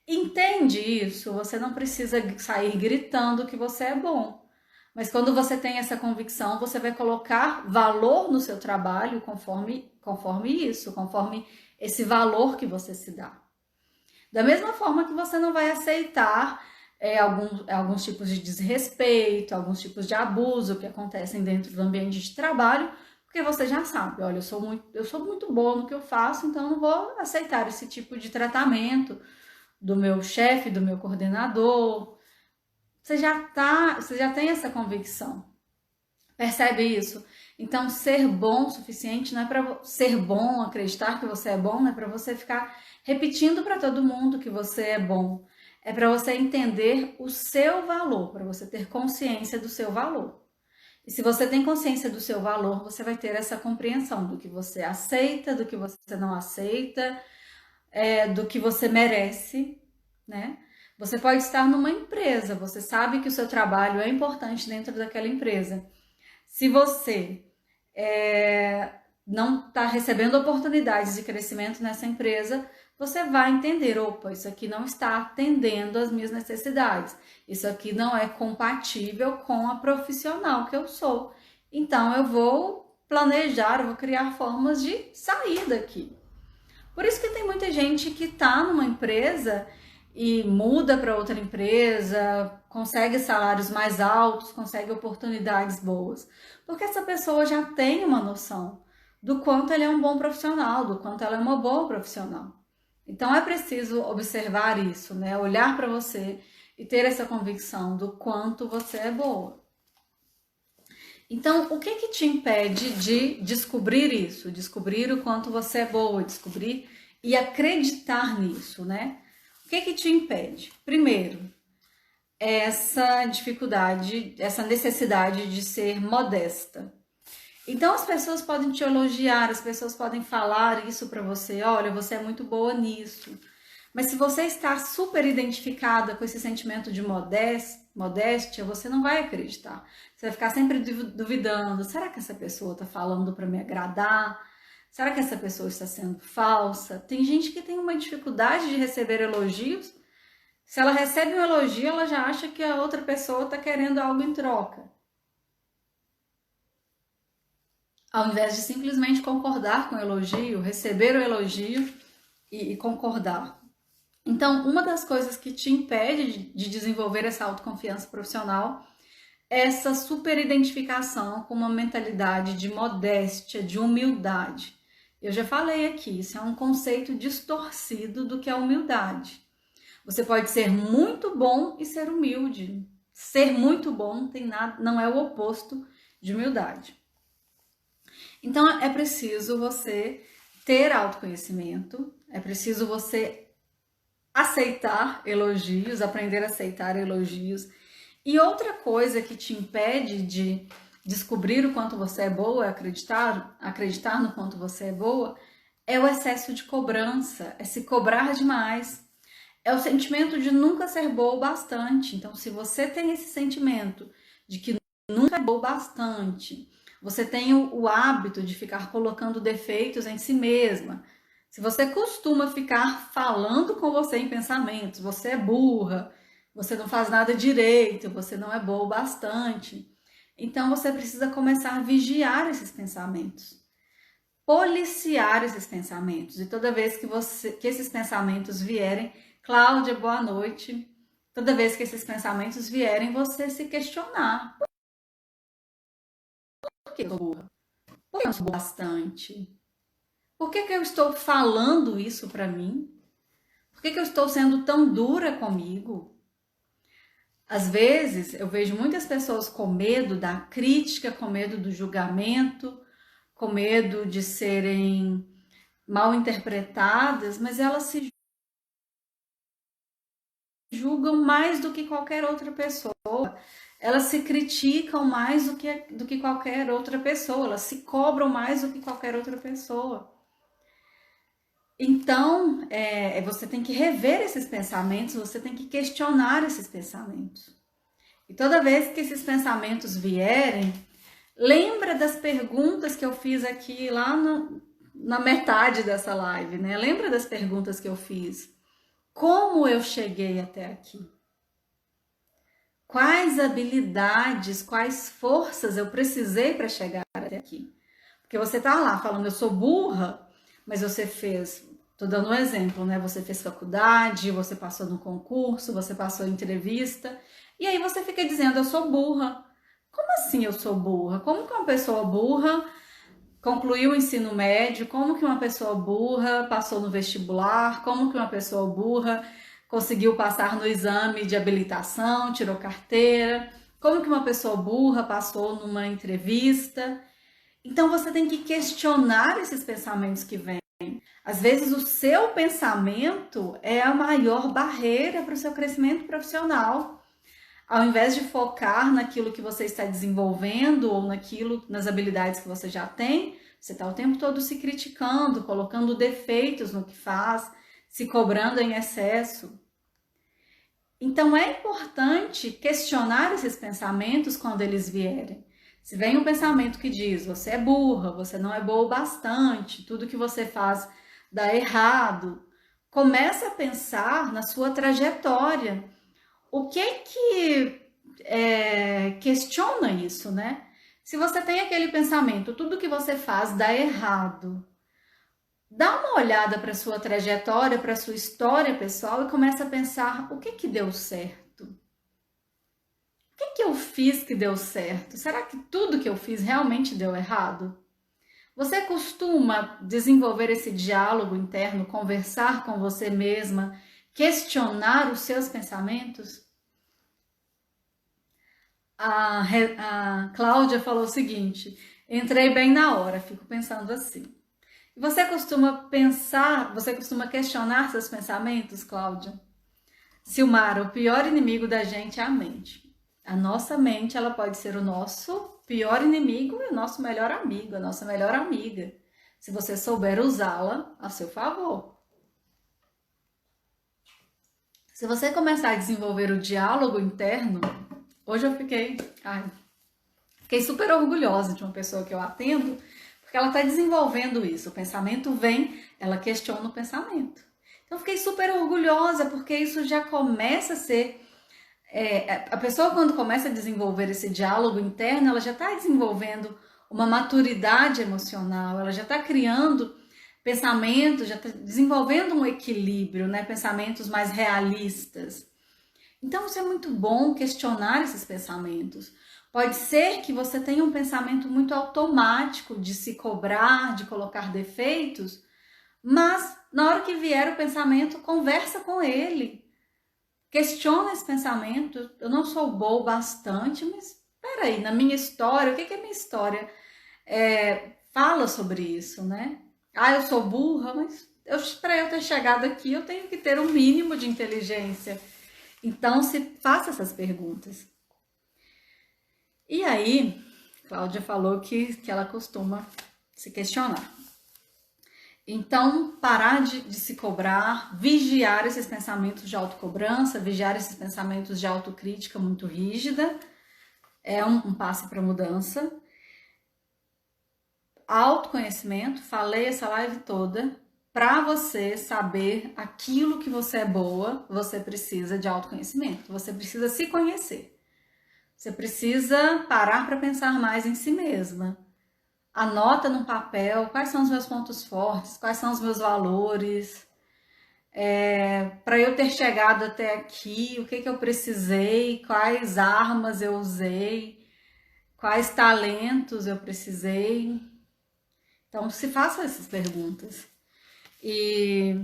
Entende isso? Você não precisa sair gritando que você é bom. Mas quando você tem essa convicção, você vai colocar valor no seu trabalho conforme isso, conforme esse valor que você se dá. Da mesma forma que você não vai aceitar alguns tipos de desrespeito, alguns tipos de abuso que acontecem dentro do ambiente de trabalho, porque você já sabe, olha, eu sou muito boa no que eu faço, então eu não vou aceitar esse tipo de tratamento do meu chefe, do meu coordenador. Você já tem essa convicção. Percebe isso? Então, ser bom o suficiente não é para ser bom, acreditar que você é bom, não é para você ficar repetindo para todo mundo que você é bom. É para você entender o seu valor, para você ter consciência do seu valor. E se você tem consciência do seu valor, você vai ter essa compreensão do que você aceita, do que você não aceita, do que você merece, né? Você pode estar numa empresa, você sabe que o seu trabalho é importante dentro daquela empresa. Se você não está recebendo oportunidades de crescimento nessa empresa, você vai entender, opa, isso aqui não está atendendo às minhas necessidades, isso aqui não é compatível com a profissional que eu sou. Então eu vou planejar, eu vou criar formas de sair daqui. Por isso que tem muita gente que está numa empresa e muda para outra empresa, consegue salários mais altos, consegue oportunidades boas, porque essa pessoa já tem uma noção do quanto ele é um bom profissional, do quanto ela é uma boa profissional. Então é preciso observar isso, né? Olhar para você e ter essa convicção do quanto você é boa. Então, o que que te impede de descobrir isso? Descobrir o quanto você é boa, descobrir e acreditar nisso, né? O que que te impede? Primeiro, essa dificuldade, essa necessidade de ser modesta. Então as pessoas podem te elogiar, as pessoas podem falar isso para você, olha, você é muito boa nisso. Mas se você está super identificada com esse sentimento de modéstia, você não vai acreditar. Você vai ficar sempre duvidando, será que essa pessoa está falando para me agradar? Será que essa pessoa está sendo falsa? Tem gente que tem uma dificuldade de receber elogios. Se ela recebe um elogio, ela já acha que a outra pessoa está querendo algo em troca. Ao invés de simplesmente concordar com o elogio, receber o elogio e concordar. Então, uma das coisas que te impede de desenvolver essa autoconfiança profissional é essa super identificação com uma mentalidade de modéstia, de humildade. Eu já falei aqui, isso é um conceito distorcido do que é humildade. Você pode ser muito bom e ser humilde. Ser muito bom tem nada, não é o oposto de humildade. Então é preciso você ter autoconhecimento, é preciso você aceitar elogios, aprender a aceitar elogios. E outra coisa que te impede de descobrir o quanto você é boa, acreditar no quanto você é boa, é o excesso de cobrança, é se cobrar demais. É o sentimento de nunca ser boa o bastante. Então, se você tem esse sentimento de que nunca é boa o bastante, você tem o hábito de ficar colocando defeitos em si mesma, se você costuma ficar falando com você em pensamentos, você é burra, você não faz nada direito, você não é boa o bastante, então você precisa começar a vigiar esses pensamentos, policiar esses pensamentos. E toda vez que esses pensamentos vierem, Cláudia, boa noite. Toda vez que esses pensamentos vierem, você se questionar. Por que eu sou burra? Por que eu não sou bastante? Por que eu estou falando isso para mim? Por que eu estou sendo tão dura comigo? Às vezes, eu vejo muitas pessoas com medo da crítica, com medo do julgamento, com medo de serem mal interpretadas, mas elas se julgam mais do que qualquer outra pessoa. Elas se criticam mais do que qualquer outra pessoa. Elas se cobram mais do que qualquer outra pessoa. Então, você tem que rever esses pensamentos, você tem que questionar esses pensamentos. E toda vez que esses pensamentos vierem, lembra das perguntas que eu fiz aqui lá na metade dessa live, né? Lembra das perguntas que eu fiz. Como eu cheguei até aqui? Quais habilidades, quais forças eu precisei para chegar até aqui? Porque você tá lá falando, eu sou burra, mas você fez, tô dando um exemplo, né? Você fez faculdade, você passou no concurso, você passou em entrevista, e aí você fica dizendo, eu sou burra. Como assim eu sou burra? Como que uma pessoa burra concluiu o ensino médio? Como que uma pessoa burra passou no vestibular? Como que uma pessoa burra conseguiu passar no exame de habilitação, tirou carteira? Como que uma pessoa burra passou numa entrevista? Então você tem que questionar esses pensamentos que vêm. Às vezes o seu pensamento é a maior barreira para o seu crescimento profissional. Ao invés de focar naquilo que você está desenvolvendo ou nas habilidades que você já tem, você está o tempo todo se criticando, colocando defeitos no que faz, se cobrando em excesso. Então é importante questionar esses pensamentos quando eles vierem. Se vem um pensamento que diz, você é burra, você não é boa o bastante, tudo que você faz dá errado, começa a pensar na sua trajetória. O que questiona isso, né? Se você tem aquele pensamento, tudo que você faz dá errado, dá uma olhada para a sua trajetória, para a sua história pessoal e começa a pensar, o que deu certo? O que eu fiz que deu certo? Será que tudo que eu fiz realmente deu errado? Você costuma desenvolver esse diálogo interno, conversar com você mesma, questionar os seus pensamentos? A Cláudia falou o seguinte: entrei bem na hora, fico pensando assim. Você costuma pensar, você costuma questionar seus pensamentos, Cláudia? Silmara, o pior inimigo da gente é a mente. A nossa mente, ela pode ser o nosso pior inimigo e o nosso melhor amigo, a nossa melhor amiga, se você souber usá-la a seu favor. Se você começar a desenvolver o diálogo interno, hoje eu fiquei super orgulhosa de uma pessoa que eu atendo, porque ela está desenvolvendo isso. O pensamento vem, ela questiona o pensamento. Então, fiquei super orgulhosa, porque isso já começa a ser... a pessoa, quando começa a desenvolver esse diálogo interno, ela já está desenvolvendo uma maturidade emocional, ela já está criando pensamentos, já está desenvolvendo um equilíbrio, né? Pensamentos mais realistas. Então, isso é muito bom, questionar esses pensamentos. Pode ser que você tenha um pensamento muito automático de se cobrar, de colocar defeitos, mas na hora que vier o pensamento, conversa com ele. Questiona esse pensamento. Eu não sou boa bastante, mas peraí, na minha história, o que é minha história? Fala sobre isso, né? Eu sou burra, mas para eu ter chegado aqui, eu tenho que ter um mínimo de inteligência. Então, faça essas perguntas. E aí, Cláudia falou que ela costuma se questionar. Então, parar de se cobrar, vigiar esses pensamentos de autocobrança, vigiar esses pensamentos de autocrítica muito rígida, é um passo para mudança. Autoconhecimento, falei essa live toda, para você saber aquilo que você é boa, você precisa de autoconhecimento, você precisa se conhecer. Você precisa parar para pensar mais em si mesma. Anota no papel quais são os meus pontos fortes, quais são os meus valores, para eu ter chegado até aqui, o que eu precisei, quais armas eu usei, quais talentos eu precisei. Então, se faça essas perguntas. E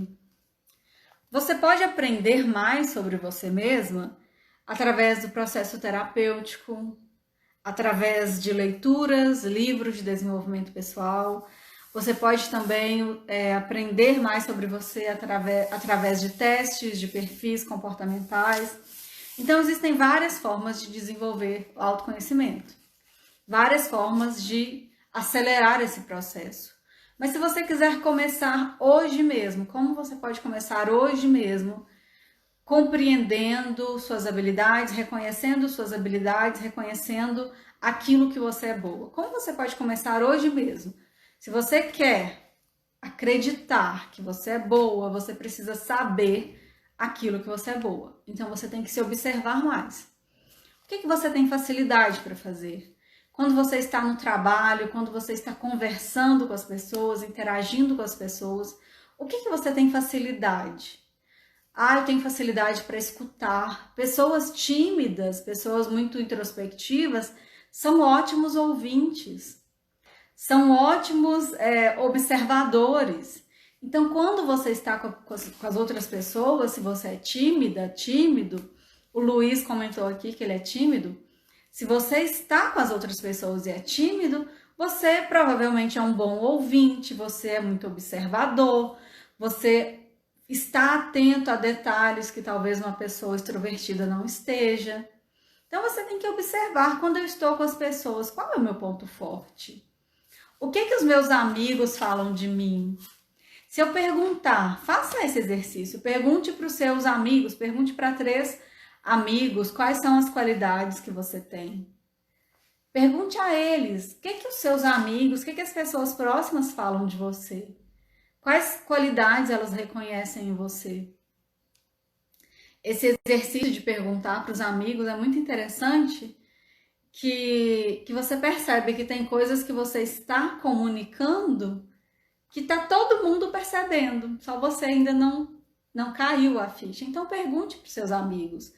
você pode aprender mais sobre você mesma através do processo terapêutico, através de leituras, livros de desenvolvimento pessoal. Você pode também aprender mais sobre você através de testes, de perfis comportamentais. Então, existem várias formas de desenvolver o autoconhecimento, várias formas de acelerar esse processo. Mas se você quiser começar hoje mesmo, como você pode começar hoje mesmo? Compreendendo suas habilidades, reconhecendo aquilo que você é boa. Como você pode começar hoje mesmo? Se você quer acreditar que você é boa, você precisa saber aquilo que você é boa. Então você tem que se observar mais. O que você tem facilidade para fazer? Quando você está no trabalho, quando você está conversando com as pessoas, interagindo com as pessoas, o que você tem facilidade? Eu tenho facilidade para escutar. Pessoas tímidas, pessoas muito introspectivas, são ótimos ouvintes, são ótimos observadores. Então, quando você está com as outras pessoas, se você é tímida, tímido, o Luiz comentou aqui que ele é tímido, se você está com as outras pessoas e é tímido, você provavelmente é um bom ouvinte, você é muito observador, você está atento a detalhes que talvez uma pessoa extrovertida não esteja. Então você tem que observar quando eu estou com as pessoas, qual é o meu ponto forte? O que os meus amigos falam de mim? Se eu perguntar, faça esse exercício, pergunte para os seus amigos, pergunte para 3 amigos quais são as qualidades que você tem. Pergunte a eles, o que os seus amigos, o que as pessoas próximas falam de você? Quais qualidades elas reconhecem em você? Esse exercício de perguntar para os amigos é muito interessante, que você percebe que tem coisas que você está comunicando que está todo mundo percebendo, só você ainda não caiu a ficha. Então pergunte para os seus amigos,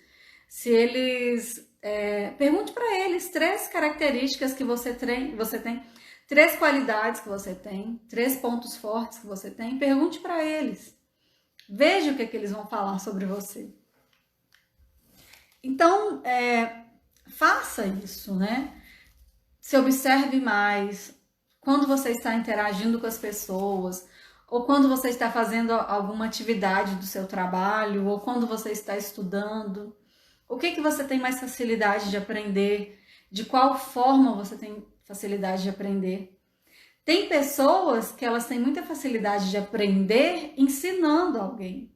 se eles... pergunte para eles 3 características que você tem, 3 qualidades que você tem, 3 pontos fortes que você tem, pergunte para eles. Veja o que eles vão falar sobre você. Então, faça isso, né? Se observe mais quando você está interagindo com as pessoas, ou quando você está fazendo alguma atividade do seu trabalho, ou quando você está estudando. O que você tem mais facilidade de aprender? De qual forma você tem facilidade de aprender? Tem pessoas que elas têm muita facilidade de aprender ensinando alguém.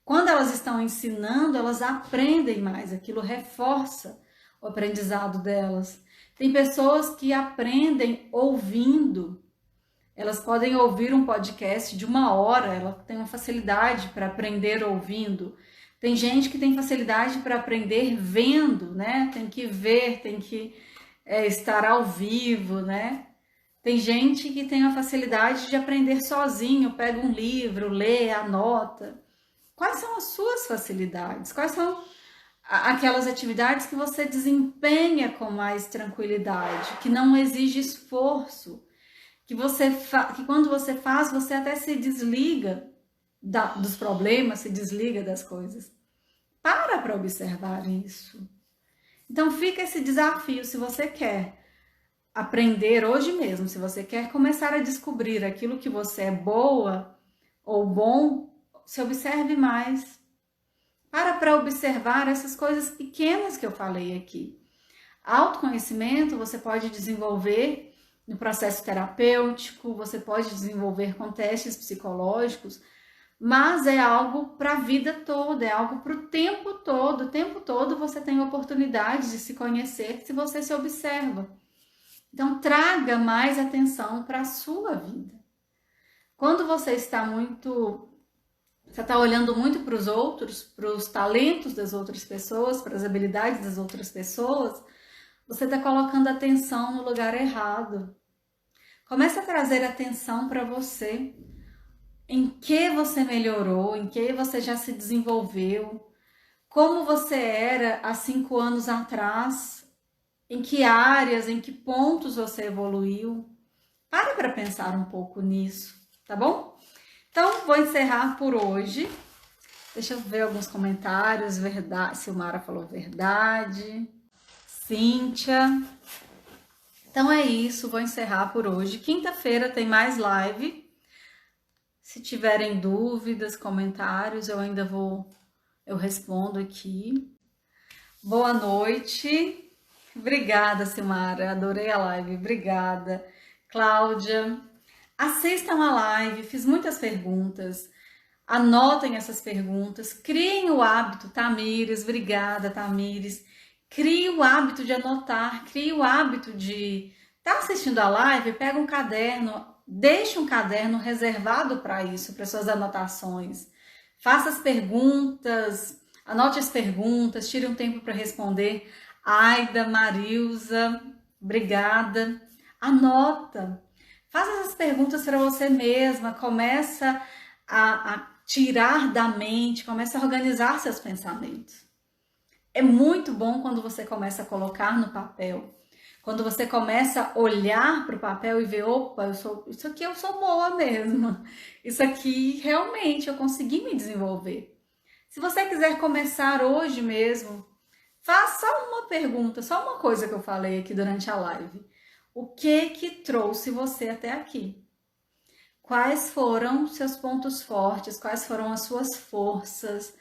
Quando elas estão ensinando, elas aprendem mais, aquilo reforça o aprendizado delas. Tem pessoas que aprendem ouvindo. Elas podem ouvir um podcast de 1 hora, ela tem uma facilidade para aprender ouvindo. Tem gente que tem facilidade para aprender vendo, né? Tem que ver, tem que estar ao vivo, né? Tem gente que tem a facilidade de aprender sozinho, pega um livro, lê, anota. Quais são as suas facilidades? Quais são aquelas atividades que você desempenha com mais tranquilidade, que não exige esforço, que quando você faz, você até se desliga dos problemas, se desliga das coisas. Para observar isso. Então fica esse desafio, se você quer aprender hoje mesmo, se você quer começar a descobrir aquilo que você é boa ou bom, se observe mais. Para observar essas coisas pequenas que eu falei aqui. Autoconhecimento você pode desenvolver no processo terapêutico, você pode desenvolver com testes psicológicos, mas é algo para a vida toda, é algo para o tempo todo. O tempo todo você tem a oportunidade de se conhecer se você se observa. Então, traga mais atenção para a sua vida. Quando você está olhando muito para os outros, para os talentos das outras pessoas, para as habilidades das outras pessoas, você está colocando atenção no lugar errado. Comece a trazer atenção para você. Em que você melhorou, em que você já se desenvolveu, como você era há 5 anos atrás, em que áreas, em que pontos você evoluiu. Para pensar um pouco nisso, tá bom? Então, vou encerrar por hoje. Deixa eu ver alguns comentários. Verdade, Silmara falou verdade. Cíntia. Então é isso, vou encerrar por hoje. Quinta-feira tem mais live. Se tiverem dúvidas, comentários, eu respondo aqui. Boa noite. Obrigada, Silmara. Adorei a live. Obrigada. Cláudia. Assistam a live. Fiz muitas perguntas. Anotem essas perguntas. Criem o hábito. Tamires. Obrigada, Tamires. Crie o hábito de anotar. Crie o hábito de estar assistindo a live. Pega um caderno. Deixe um caderno reservado para isso, para suas anotações. Faça as perguntas, anote as perguntas, tire um tempo para responder. Aida, Marilza, obrigada. Anota. Faça essas perguntas para você mesma. Começa a tirar da mente, começa a organizar seus pensamentos. É muito bom quando você começa a colocar no papel. Quando você começa a olhar para o papel e ver, opa, isso aqui eu sou boa mesmo. Isso aqui realmente eu consegui me desenvolver. Se você quiser começar hoje mesmo, faça uma pergunta, só uma coisa que eu falei aqui durante a live. O que trouxe você até aqui? Quais foram seus pontos fortes? Quais foram as suas forças?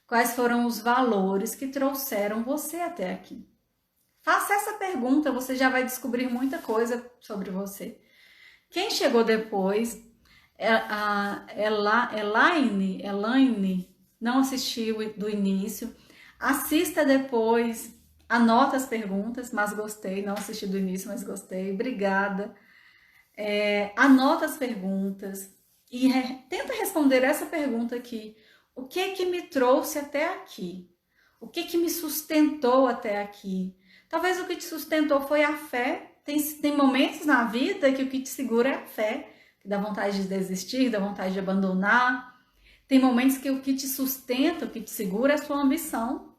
Quais foram os valores que trouxeram você até aqui? Faça essa pergunta, você já vai descobrir muita coisa sobre você. Quem chegou depois, a Elaine, não assistiu do início, assista depois, anota as perguntas, mas gostei, não assisti do início, mas gostei, obrigada. Anota as perguntas e tenta responder essa pergunta aqui. O que me trouxe até aqui? O que me sustentou até aqui? Talvez o que te sustentou foi a fé. Tem momentos na vida que o que te segura é a fé, que dá vontade de desistir, dá vontade de abandonar. Tem momentos que o que te sustenta, o que te segura é a sua ambição.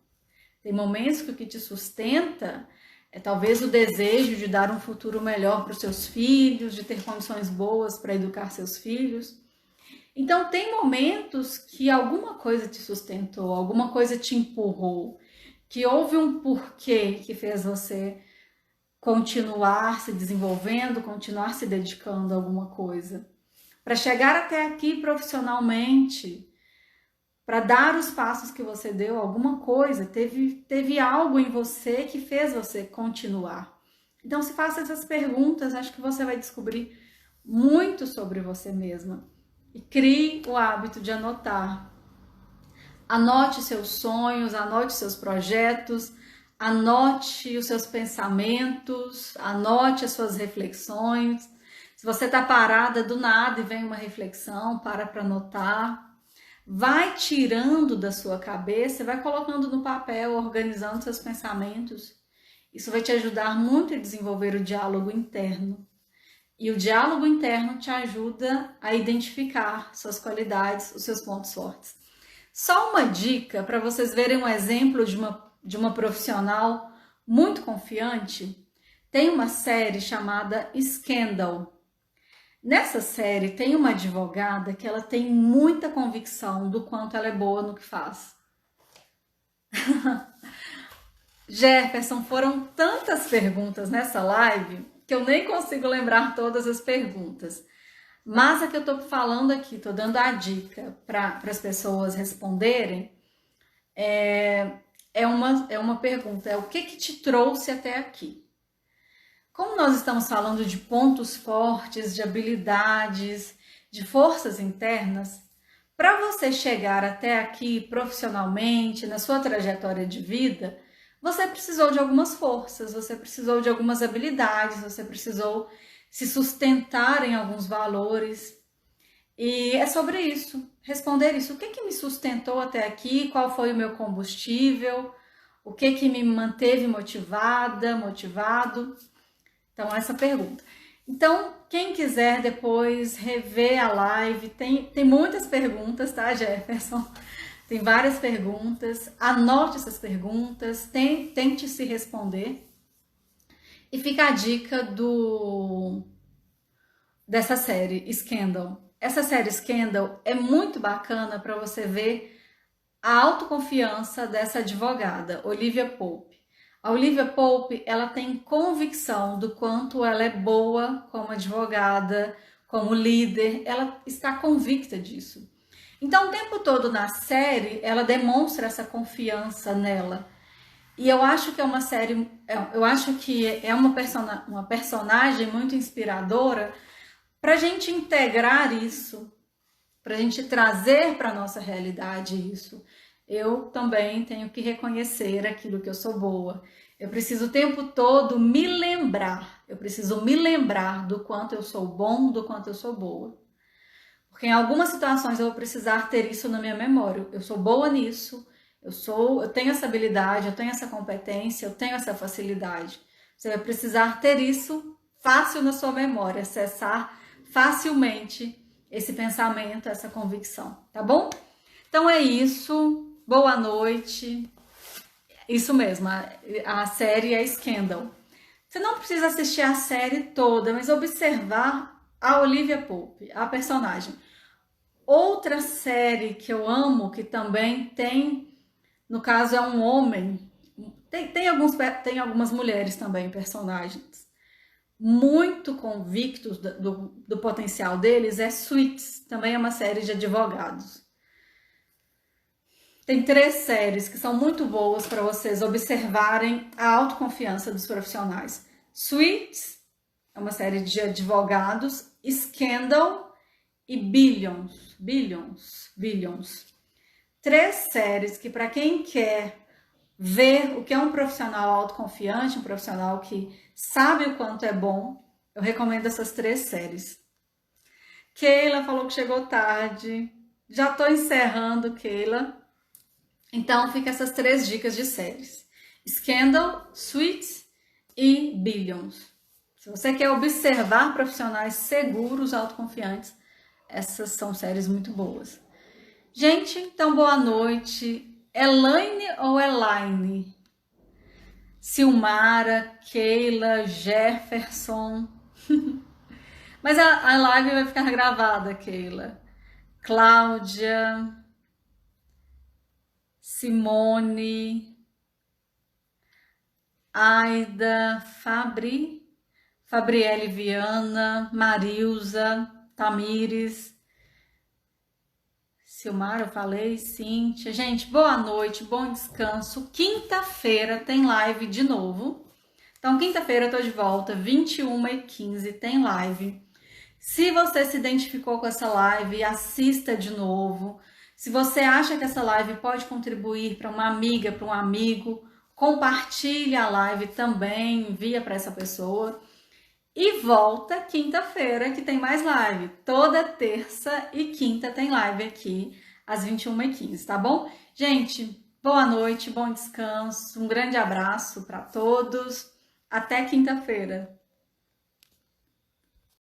Tem momentos que o que te sustenta é talvez o desejo de dar um futuro melhor para os seus filhos, de ter condições boas para educar seus filhos. Então, tem momentos que alguma coisa te sustentou, alguma coisa te empurrou. que houve um porquê que fez você continuar se desenvolvendo, continuar se dedicando a alguma coisa. Para chegar até aqui profissionalmente, para dar os passos que você deu, alguma coisa, teve algo em você que fez você continuar. Então, se faça essas perguntas, acho que você vai descobrir muito sobre você mesma. E crie o hábito de anotar. Anote seus sonhos, anote seus projetos, anote os seus pensamentos, anote as suas reflexões. Se você está parada do nada e vem uma reflexão, para anotar. Vai tirando da sua cabeça, vai colocando no papel, organizando seus pensamentos. Isso vai te ajudar muito a desenvolver o diálogo interno. E o diálogo interno te ajuda a identificar suas qualidades, os seus pontos fortes. Só uma dica para vocês verem um exemplo de uma profissional muito confiante. Tem uma série chamada Scandal. Nessa série tem uma advogada que ela tem muita convicção do quanto ela é boa no que faz. Jefferson, foram tantas perguntas nessa live que eu nem consigo lembrar todas as perguntas. Mas a que eu tô falando aqui, tô dando a dica para as pessoas responderem, é uma pergunta, é o que te trouxe até aqui? Como nós estamos falando de pontos fortes, de habilidades, de forças internas, para você chegar até aqui profissionalmente, na sua trajetória de vida, você precisou de algumas forças, você precisou de algumas habilidades, você precisou se sustentar em alguns valores. E é sobre isso, responder isso. O que me sustentou até aqui? Qual foi o meu combustível? O que me manteve motivada, motivado? Então, essa pergunta. Então, quem quiser depois rever a live, tem muitas perguntas, tá, Jefferson? Tem várias perguntas. Anote essas perguntas, tente se responder. E fica a dica dessa série, Scandal. Essa série Scandal é muito bacana para você ver a autoconfiança dessa advogada, Olivia Pope. A Olivia Pope, ela tem convicção do quanto ela é boa como advogada, como líder, ela está convicta disso. Então, o tempo todo na série, ela demonstra essa confiança nela. E eu acho que é uma série, eu acho que é uma personagem muito inspiradora para a gente integrar isso, para a gente trazer para a nossa realidade isso. Eu também tenho que reconhecer aquilo que eu sou boa. Eu preciso o tempo todo me lembrar. Eu preciso me lembrar do quanto eu sou bom, do quanto eu sou boa. Porque em algumas situações eu vou precisar ter isso na minha memória. Eu sou boa nisso, eu tenho essa habilidade, eu tenho essa competência, eu tenho essa facilidade. Você vai precisar ter isso fácil na sua memória, acessar facilmente esse pensamento, essa convicção, tá bom? Então é isso. Boa noite. Isso mesmo, a série é Scandal. Você não precisa assistir a série toda, mas observar a Olivia Pope, a personagem. Outra série que eu amo, que também tem, no caso é um homem, tem algumas mulheres também, personagens, muito convictos do potencial deles, é Suits, também é uma série de advogados. Tem 3 séries que são muito boas para vocês observarem a autoconfiança dos profissionais. Suits é uma série de advogados, Scandal e Billions. 3 séries que, para quem quer ver o que é um profissional autoconfiante, um profissional que sabe o quanto é bom, eu recomendo essas 3 séries. Keila falou que chegou tarde. Já estou encerrando, Keila. Então, fica essas 3 dicas de séries. Scandal, Suits e Billions. Se você quer observar profissionais seguros, autoconfiantes, essas são séries muito boas. Gente, então boa noite. Elaine ou Elaine? Silmara, Keila, Jefferson. Mas a live vai ficar gravada, Keila. Cláudia, Simone, Aida, Fabriele Viana, Marilza, Tamires, Silmar, eu falei, Cíntia. Gente, boa noite, bom descanso. Quinta-feira tem live de novo. Então, quinta-feira eu tô de volta, 21h15 tem live. Se você se identificou com essa live, assista de novo. Se você acha que essa live pode contribuir para uma amiga, para um amigo, compartilhe a live também, envia para essa pessoa. E volta quinta-feira que tem mais live. Toda terça e quinta tem live aqui às 21h15, tá bom? Gente, boa noite, bom descanso, um grande abraço para todos. Até quinta-feira.